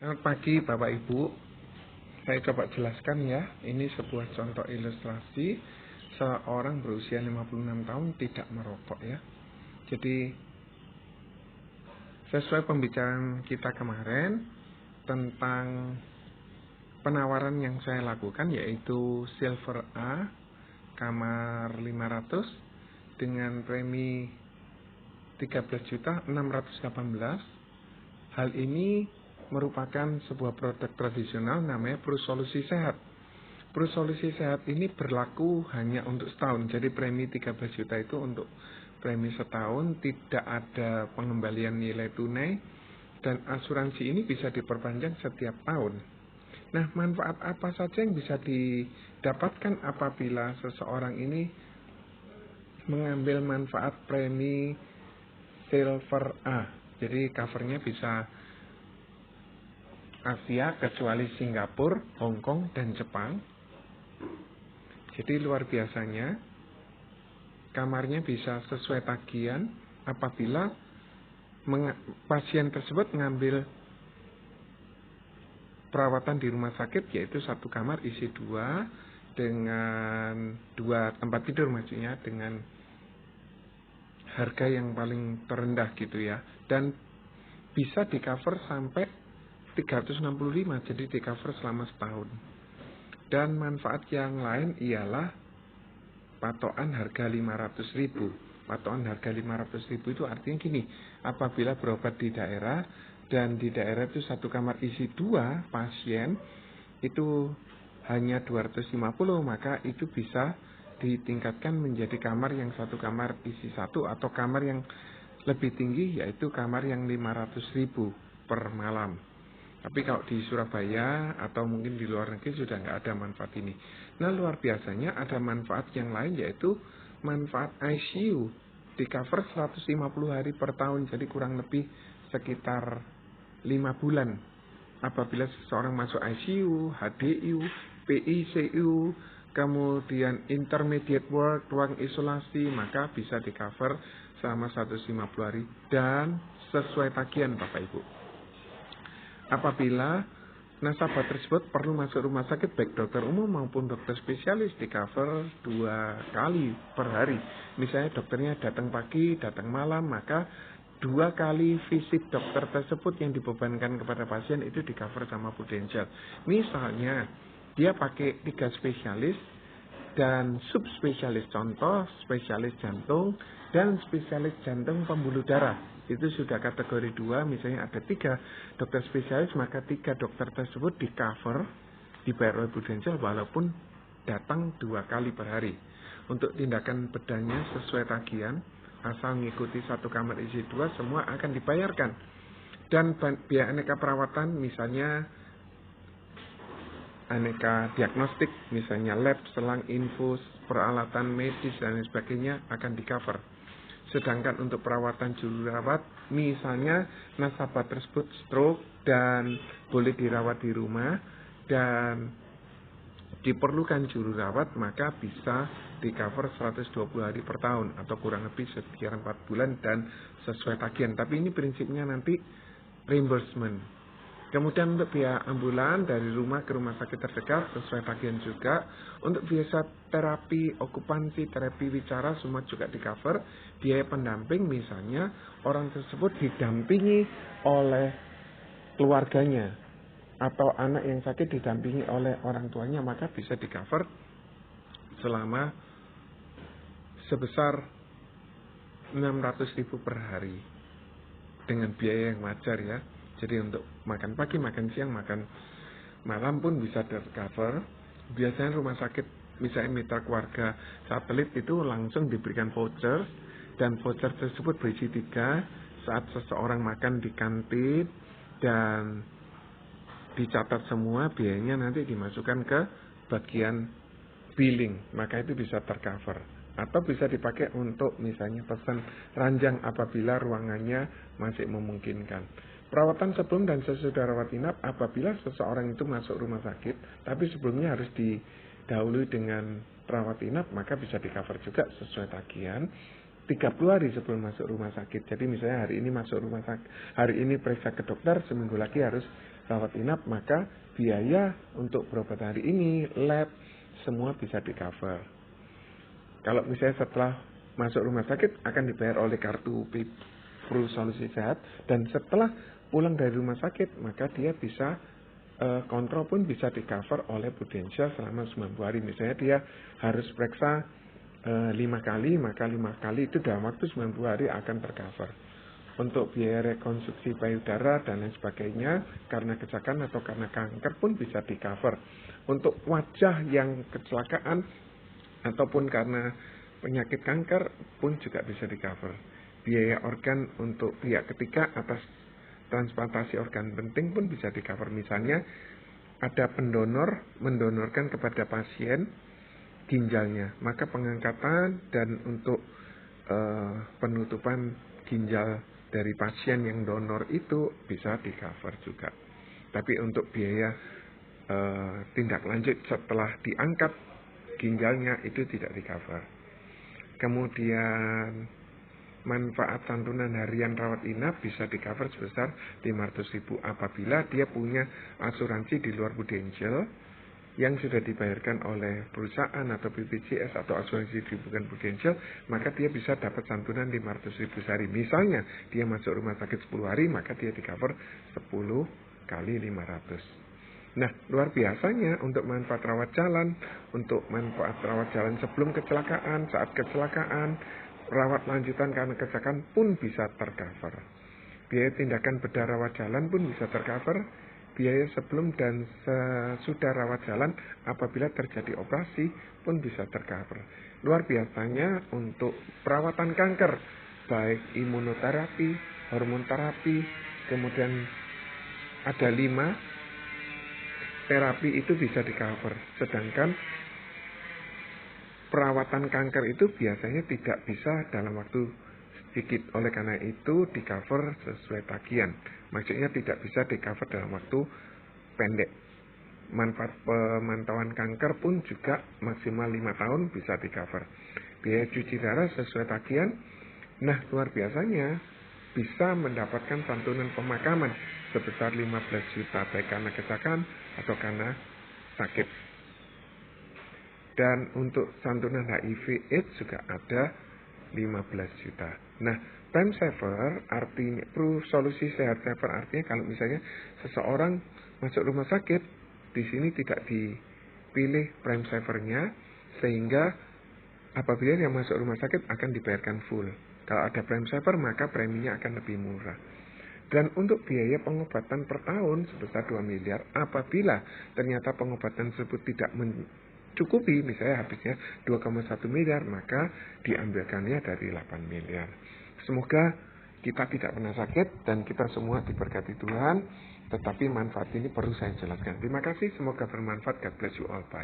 Selamat pagi Bapak Ibu. Saya coba jelaskan ya. Ini sebuah contoh ilustrasi seorang berusia 56 tahun tidak merokok ya. Jadi sesuai pembicaraan kita kemarin tentang penawaran yang saya lakukan, yaitu Silver A kamar 500 dengan premi 13.618. Hal ini merupakan sebuah produk tradisional namanya Prosolusi Sehat. Prosolusi Sehat ini berlaku hanya untuk setahun. Jadi premi 13 juta itu untuk premi setahun, tidak ada pengembalian nilai tunai, dan asuransi ini bisa diperpanjang setiap tahun. Nah, manfaat apa saja yang bisa didapatkan apabila seseorang ini mengambil manfaat premi Silver A? Jadi covernya bisa Asia kecuali Singapura, Hong Kong, dan Jepang. Jadi luar biasanya kamarnya bisa sesuai tagihan apabila pasien tersebut mengambil perawatan di rumah sakit, yaitu satu kamar isi 2 dengan 2 tempat tidur, maksudnya dengan harga yang paling terendah gitu ya, dan bisa di cover sampai 365, jadi di cover selama setahun. Dan manfaat yang lain ialah patokan harga 500.000. Patokan harga 500.000 itu artinya gini, apabila berobat di daerah dan di daerah itu satu kamar isi 2 pasien itu hanya 250, maka itu bisa ditingkatkan menjadi kamar yang satu kamar isi 1 atau kamar yang lebih tinggi, yaitu kamar yang 500.000 per malam. Tapi kalau di Surabaya atau mungkin di luar negeri sudah nggak ada manfaat ini. Nah, luar biasanya ada manfaat yang lain, yaitu manfaat ICU. Di cover 150 hari per tahun, jadi kurang lebih sekitar 5 bulan. Apabila seseorang masuk ICU, HDU, PICU, kemudian intermediate ward, ruang isolasi, maka bisa di cover selama 150 hari dan sesuai tagihan Bapak Ibu. Apabila nasabah tersebut perlu masuk rumah sakit, baik dokter umum maupun dokter spesialis, di cover 2 kali per hari. Misalnya dokternya datang pagi, datang malam, maka 2 kali visit dokter tersebut yang dibebankan kepada pasien itu di cover sama Prudential. Misalnya dia pakai 3 spesialis dan subspesialis, contoh spesialis jantung dan spesialis jantung pembuluh darah. Itu sudah kategori 2, misalnya ada 3 dokter spesialis, maka 3 dokter tersebut di cover, dibayar oleh Prudential walaupun datang 2 kali per hari. Untuk tindakan bedahnya sesuai tagihan, asal mengikuti satu kamar isi 2, semua akan dibayarkan. Dan biaya aneka perawatan, misalnya aneka diagnostik, misalnya lab, selang, infus, peralatan medis dan lain sebagainya akan di cover. Sedangkan untuk perawatan juru rawat, misalnya nasabah tersebut stroke dan boleh dirawat di rumah dan diperlukan juru rawat, maka bisa di cover 120 hari per tahun atau kurang lebih sekitar 4 bulan dan sesuai tagihan. Tapi ini prinsipnya nanti reimbursement. Kemudian untuk biaya ambulan dari rumah ke rumah sakit terdekat sesuai tagihan juga. Untuk biaya terapi okupansi, terapi bicara, semua juga di cover. Biaya pendamping, misalnya orang tersebut didampingi oleh keluarganya atau anak yang sakit didampingi oleh orang tuanya, maka bisa di cover selama sebesar 600.000 per hari dengan biaya yang wajar ya. Jadi untuk makan pagi, makan siang, makan malam pun bisa tercover. Biasanya rumah sakit, misalnya mitra keluarga satelit, itu langsung diberikan voucher, dan voucher tersebut berisi 3 saat seseorang makan di kantin, dan dicatat semua biayanya, nanti dimasukkan ke bagian billing, maka itu bisa tercover. Atau bisa dipakai untuk misalnya pesan ranjang apabila ruangannya masih memungkinkan. Perawatan sebelum dan sesudah rawat inap, apabila seseorang itu masuk rumah sakit tapi sebelumnya harus didahului dengan rawat inap, maka bisa di cover juga sesuai tagihan 30 hari sebelum masuk rumah sakit. Jadi misalnya hari ini masuk rumah sakit, hari ini periksa ke dokter, seminggu lagi harus rawat inap, maka biaya untuk berobat hari ini, lab, semua bisa di-cover. Kalau misalnya setelah masuk rumah sakit akan dibayar oleh kartu Pru Solusi Sehat, dan setelah pulang dari rumah sakit maka dia bisa kontrol pun bisa di-cover oleh Prudential selama 90 hari. Misalnya dia harus periksa 5 kali, maka 5 kali itu dalam waktu 90 hari akan tercover. Untuk biaya rekonstruksi payudara dan lain sebagainya karena kecelakaan atau karena kanker pun bisa di-cover. Untuk wajah yang kecelakaan ataupun karena penyakit kanker pun juga bisa di-cover. Biaya organ untuk pihak ketiga atas transplantasi organ penting pun bisa di-cover. Misalnya ada pendonor mendonorkan kepada pasien ginjalnya, maka pengangkatan dan untuk penutupan ginjal dari pasien yang donor itu bisa di-cover juga. Tapi untuk biaya tindak lanjut setelah diangkat ginjalnya itu tidak di-cover. Kemudian manfaat santunan harian rawat inap bisa di-cover sebesar 500.000 apabila dia punya asuransi di luar Prudential yang sudah dibayarkan oleh perusahaan atau BPJS atau asuransi bukan Prudential, maka dia bisa dapat santunan 500.000 sehari. Misalnya dia masuk rumah sakit 10 hari, maka dia di-cover 10 kali 500. Nah, luar biasanya untuk manfaat rawat jalan, untuk manfaat rawat jalan sebelum kecelakaan, saat kecelakaan, rawat lanjutan karena kecelakaan pun bisa tercover. Biaya tindakan bedah rawat jalan pun bisa tercover. Biaya sebelum dan sesudah rawat jalan apabila terjadi operasi pun bisa tercover. Luar biasanya untuk perawatan kanker, baik imunoterapi, hormon terapi, kemudian ada 5 terapi itu bisa di-cover. Sedangkan perawatan kanker itu biasanya tidak bisa dalam waktu sedikit. Oleh karena itu di-cover sesuai tagihan. Maksudnya tidak bisa di-cover dalam waktu pendek. Manfaat pemantauan kanker pun juga maksimal 5 tahun bisa di-cover. Biaya cuci darah sesuai tagihan. Nah, luar biasanya bisa mendapatkan santunan pemakaman sebesar 15 juta baik karena kecelakaan atau karena sakit. Dan untuk santunan HIV AIDS juga ada 15 juta. Nah, Prime Saver artinya Pru Solusi Sehat Saver artinya kalau misalnya seseorang masuk rumah sakit, di sini tidak dipilih Prime Savernya, sehingga apabila yang masuk rumah sakit akan dibayarkan full. Kalau ada Prime Saver maka preminya akan lebih murah. Dan untuk biaya pengobatan per tahun sebesar 2 miliar, apabila ternyata pengobatan tersebut tidak mencukupi, misalnya habisnya 2,1 miliar, maka diambilkannya dari 8 miliar. Semoga kita tidak pernah sakit dan kita semua diberkati Tuhan, tetapi manfaat ini perlu saya jelaskan. Terima kasih, semoga bermanfaat. God bless you all. Bye.